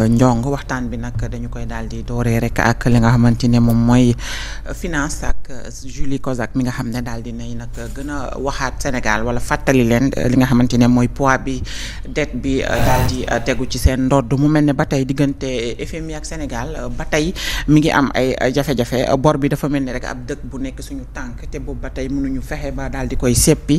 Njong waxtaan bi nag dañu koy daal di dooree rek ak li nga xamante ne moom mooy finance ak Julie Kozak mi nga xam ne daal di nay nag gën a waxaat Sénégal wala fàttali leen li nga xamante ne mooy poids bi dette bi daal di tegu ci seen ndodd mu mel ne ba tey diggante FMI ak Sénégal ba tey mi ngi am ay jafe-jafe bor bi dafa mel ni rek ab dëkk bu nekk suñu tànk te boobu ba tey mënuñu fexe ba daal di koy seppi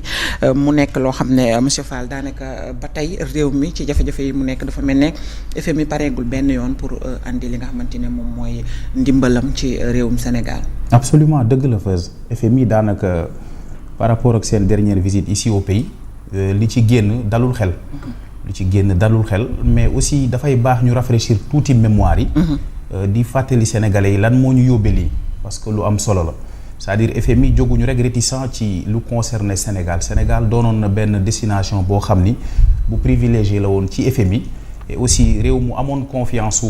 mu nekk loo xam ne monsieur Fall daanaka ba tey réew mi ci jafe-jafe yi mu nekk dafa mel ne FMI pareegul benn yoon pour andi li nga xamante ne moom mooy ndimbalam ci réewum Sénégal. Absolument dëgg la Feuz FMI daanaka par rapport ak seen dernière visite ici au pays li ci génn dalul xel. Mais aussi dafay baax ñu rafraîchir tuuti mémoire yi. di fàttali sénégalais yi lan moo ñu yóbbee lii parce que lu am solo la c'est-à-dire FMI jóguñu rek réticent ci lu concerné Sénégal doonoon na benn destination boo xam ni bu privilégié la woon ci FMI. et aussi réew mu amoon confiance su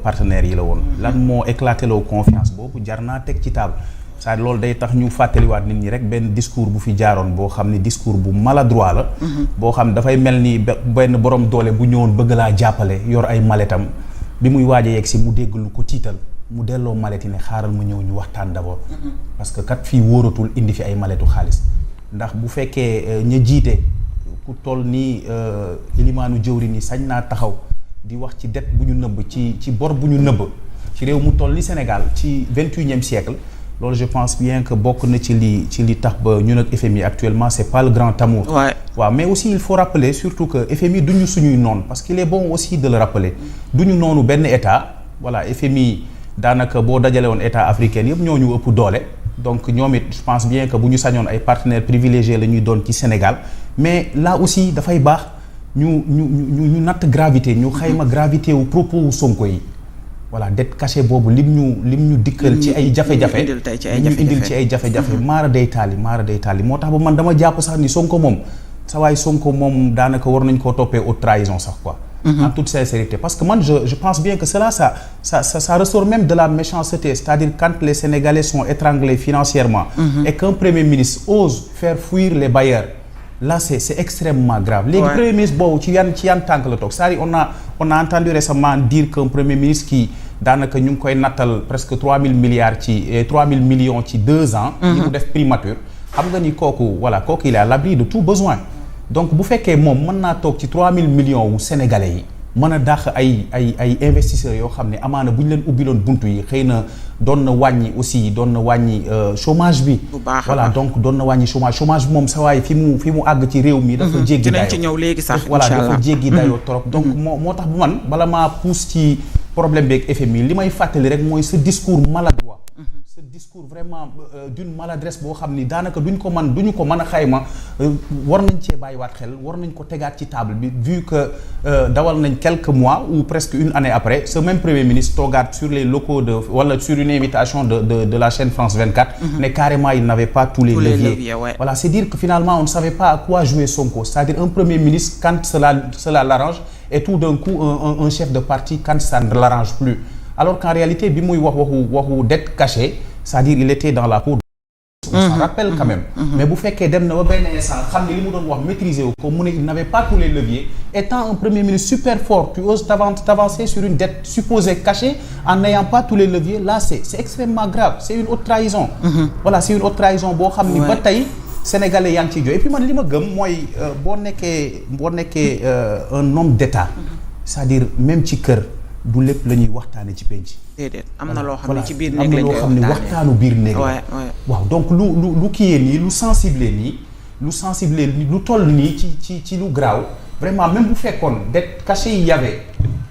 partenaires yi la woon. lan moo éclaté loo confiance boobu jar naa teg ci table c'est-à-dire loolu day tax ñu fàttaliwaat nit ñi rek benn discours bu fi jaaroon boo xam ni discours bu maladroit la. boo xam dafay mel ni benn borom doole bu ñëwoon bëgg laa jàppale yor ay maletam bi muy waaj a yegg si mu dégg lu ko tiital mu delloo malet yi ne xaaral ma ñëw ñu waxtaan d'abord. parce que kat fii wóoratul indi fi ay maletu xaalis ndax bu fekkee ña jiite. ku toll nii ilimaanu jëwri ni sañ naa taxaw di wax ci dette bu ñu nëbb ci bor bu ñu nëbb ci réew mu toll ni Sénégal ci 21e siècle loolu je pense bien que bokk na ci li tax ba ñun ak FMI actuellement c'est pas le grand amour. waaw mais aussi il faut rappeler surtout que FMI du ñu suñuy noon parce qu'il est bon aussi de le rappeler du ñu noonu benn état voilà FMI daanaka boo dajale woon état africain yëpp ñoo ñu ëpp doole donc ñoom it je pense bien que bu ñu sañoon ay partenaires privilégiés la ñuy doon ci Sénégal. mais là aussi dafay baax ñu natt gravité ñu xayma gravité wu propos wu Sonko yi voilà dette cachée boobu lim ñu dikkal ci ay jafe-jafe ñu indil ci ay jafe-jafe maara day taali moo tax ba man dama jàpp sax ni Sonko moom sa waay Sonko moom daanaka war nañ koo toppee haute trahison sax quoi en toute sincérité parce que man je pense bien que cela ça ressort même de la méchanceté c'est-à-dire quand les Sénégalais sont étranglés financièrement et qu'un premier ministre ose faire fuir les bailleurs. Là c'est extrêmement grave. léegi premier ministre boobu ci yan tànk la toog c'est-à-dire on a entendu récemment dire qu'un premier ministre qui daanaka ñu ngi koy nattal presque 3000 millions ci 2 ans. yi mu def primature. xam nga ni kooku il est à l'abri de tout besoin. donc bu fekkee moom mën naa toog ci 3000 millions wu sénégalais yi mën a dàq ay investisseurs yoo xam ne amaana bu ñu leen ubbiloon buntu yi xëy na doon na wàññi chômage bi. voilà donc doon na wàññi chômage bi moom sa waay fi mu àgg ci réew mi. dafa jéggi dayoo dinañ ci ñëw léegi sax voilà dafa jéggi dayoo trop. donc moo tax bu man bala maa pousse ci problème beeg FMI li may fàttali rek mooy ce discours maladroit. ce discours vraiment d'une maladresse boo xam ni daanaka duñu ko mën a xayma war nañ cee bàyyiwaat xel war nañ ko tegaat ci table bi vu que dawal nañ quelques mois ou presque une année après ce même premier ministre toogaat sur les locaux wala sur une invitation de la chaîne France 24 mais carrément il n'avait pas tous les leviers voilà c'est dire que finalement on ne savait pas à quoi jouer Sonko c'est-à-dire un premier ministre quand cela l'arrange et tout d'un coup un chef de parti quand ça ne l'arrange plus alors qu'en réalité bi muy waxu dette cachée c'est-à-dire il était dans la peau. on s'en rappelle quand même. mais bu fekkee dem na ba benn instant xam ne li mu doon wax maîtriser wu ko mu ne il n'avait pas tous les leviers étant un premier ministre super fort tu oses t'avancer sur une dette supposée cachée en n'ayant pas tous les leviers là c'est extrêmement grave c'est une haute trahison. voilà c'est une haute trahison boo xam ni ba tey sénégalais yaa ngi ciy jooy et puis man li ma gëm mooy boo nekkee un homme d'État c'est-à-dire même ci kër. du lépp la ñuy waxtaane ci penc. déedéet am na loo xam ne ci biir néeg lañ koy waxtaanee am na loo xam ne waxtaanu biir néeg la. waaw donc lu kiyee nii lu sensible nii lu toll nii ci lu graaw vraiment même bu fekkoon dette cachée yi y avait.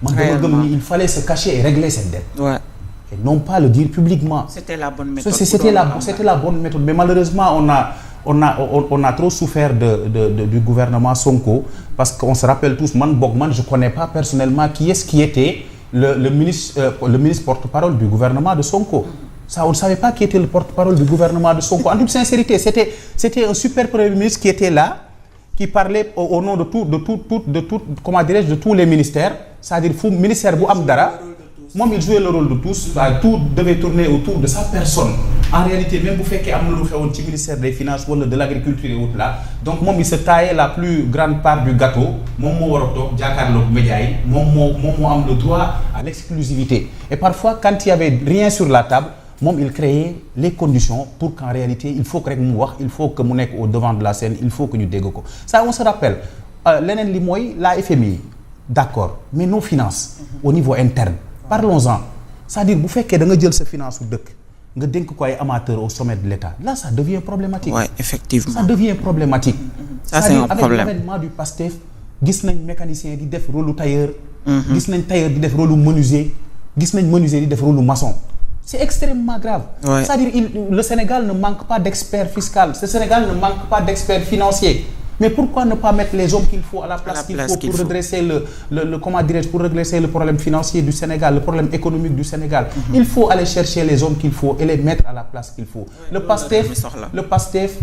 man dama gëm ni il fallait se cacher et régler cette dette. et non pas le dire publiquement. c'était la bonne méthode. c'était la bonne méthode mais malheureusement on a trop souffert du gouvernement Sonko parce qu'on se rappelle tous man je connais pas personnellement qui était le ministre porte-parole du gouvernement de Sonko. Ça on ne savait pas qui était le porte-parole du gouvernement de Sonko en toute sincérité c'était un super premier ministre qui était là qui parlait au nom de tout comment dirais-je de tous les ministères c'est-à-dire fu ministère bu am dara moom il jouait le rôle de tous tout devait tourner autour de sa personne en réalité même bu fekkee am na lu xewoon ci ministère des finances wala de l'agriculture et autres là donc moom il se taillait la plus grande part du gâteau moom moo war a toog jàkkaarloog médias yi moom moo am le droit à l'exclusivité et parfois quand il y avait rien sur la table moom il créait les conditions pour qu'en réalité il faut que rek mu wax il faut que mu nekk au devant de la scène il faut que ñu dégg ko ça on se rappelle leneen li mooy la FMI d'accord mais nos finances au niveau interne parlons-en c'est-à-dire bu fekkee da nga jël sa finance su dëkk nga dénk ko ay amateurs au sommet de l'État là ça devient problématique. Ouais, effectivement ça devient problématique. Ça c'est un problème avec l'avènement du PASTEF gis nañ mécanicien di def rôle lu tailleur. gis nañ tailleur di def rôle lu menuisier gis nañ menuisier di def rôle lu maçon. C'est extrêmement grave. Ouais. C'est-à-dire le Sénégal ne manque pas d'experts fiscaux. Le Sénégal ne manque pas d'experts financiers. Mais pourquoi ne pas mettre les hommes qu'il faut à la place qu'il faut pour redresser comment dirais-je, pour redresser le problème financier du Sénégal, le problème économique du Sénégal. Il faut aller chercher les hommes qu'il faut et les mettre à la place qu'il faut. Le PASTEF,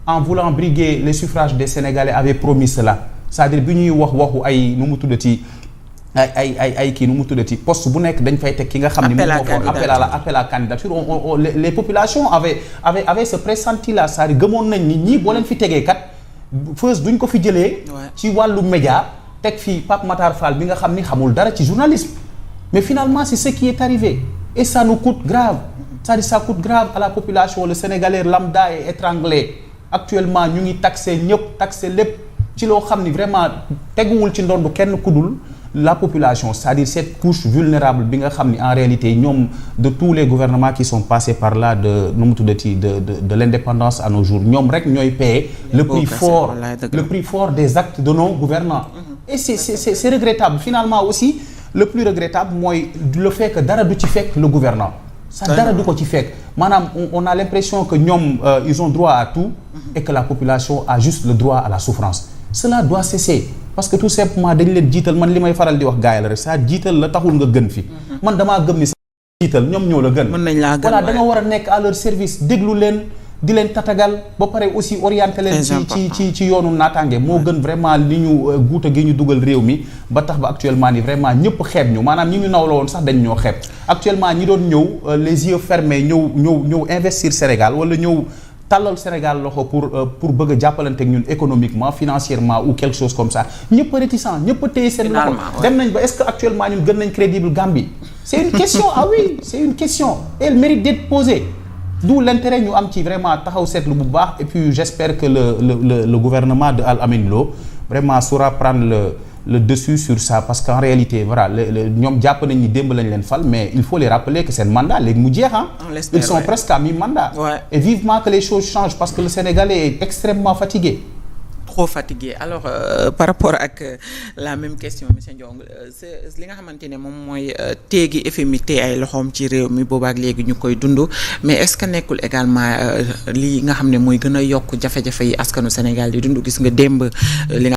en voulant briguer les suffrages des Sénégalais, avait promis cela. C'est-à-dire bi ñuy wax waxu ay nu mu tuddati ay kii nu mu tuddati poste bu nekk dañ fay teg ki nga xam ni moom appel à candidature les populations avaient ce pressenti là c'est-à-dire gëmoon nañ ni ñii boo leen fi tegee kat first duñ ko fi jëlee ci wàllu média teg fi Pape Matar Fall bi nga xam ni xamul dara ci journalisme mais finalement c'est ce qui est arrivé et ça nous coûte grave c'est-à-dire ça coûte grave à la population le Sénégalais lambda est étranglé actuellement ñu ngi taxé ñëpp taxé lépp ci loo xam ni vraiment teguwul ci ndondu kenn kudul la population c'est-à-dire cette couche vulnérable bi nga xam ni en réalité ñoom de tous les gouvernements qui sont passés par là de nu mu tuddati de l'indépendance à nos jours ñoom rek ñooy payer le prix fort des actes de nos gouvernants et c'est regrettable finalement aussi le plus regrettable mooy le fait que dara du ci fekk le gouvernant ça dara du ko ci fekk maanaam on a l'impression que ñoom ils ont droit à tout et que la population a juste le droit à la souffrance cela doit cesser parce que tout simplement dañ leen jiital man li may faral di wax gaay la rek ça jiital la taxul nga gën fi man damaa gëm ni sa jiital ñoom ñoo la gën voilà da nga war a nekk à leur service déglu leen di leen tatagal ba pare aussi orienter leen ci yoonu naataange moo gën vraiment li ñu guuta gi ñu dugal réew mi ba tax ba actuellement ni vraiment ñëpp xeeb ñu maanaam ñi ñu naw la woon sax dañ ñoo xeeb actuellement ñi doon ñëw les yeux fermés ñëw investir Sénégal wala ñëw tàllal Sénégal loxo pour bëgg a jàppalante ak ñun économiquement financièrement ou quelque chose comme ça ñëpp réticent ñëpp téye seen loxo dem nañ ba est-ce que actuellement ñun gën nañ crédible Gambie c'est une question ah oui c'est une question et elle mérite d'être posée d'où l'intérêt ñu am ci vraiment taxaw seetlu bu baax et puis j'espère que le gouvernement de Al Amin Lo vraiment saura prendre le dessus sur ça parce qu'en réalité voilà ñoom jàpp nañ ni démb lañ leen fal mais il faut les rappeler que seen mandat léegi mu jeex ils sont presque à mi-mandat et vivement que les choses changent parce que le Sénégalais est extrêmement fatigué trop fatigué alors par rapport ak la même question monsieur Ndiong li nga xamante ne moom mooy téegi FMI tee ay loxoom ci réew mi boobaak léegi ñu koy dund mais est-ce que nekkul également li nga xam ne mooy gën a yokk jafe-jafe yi askanu Sénégal di dund gis nga démb li nga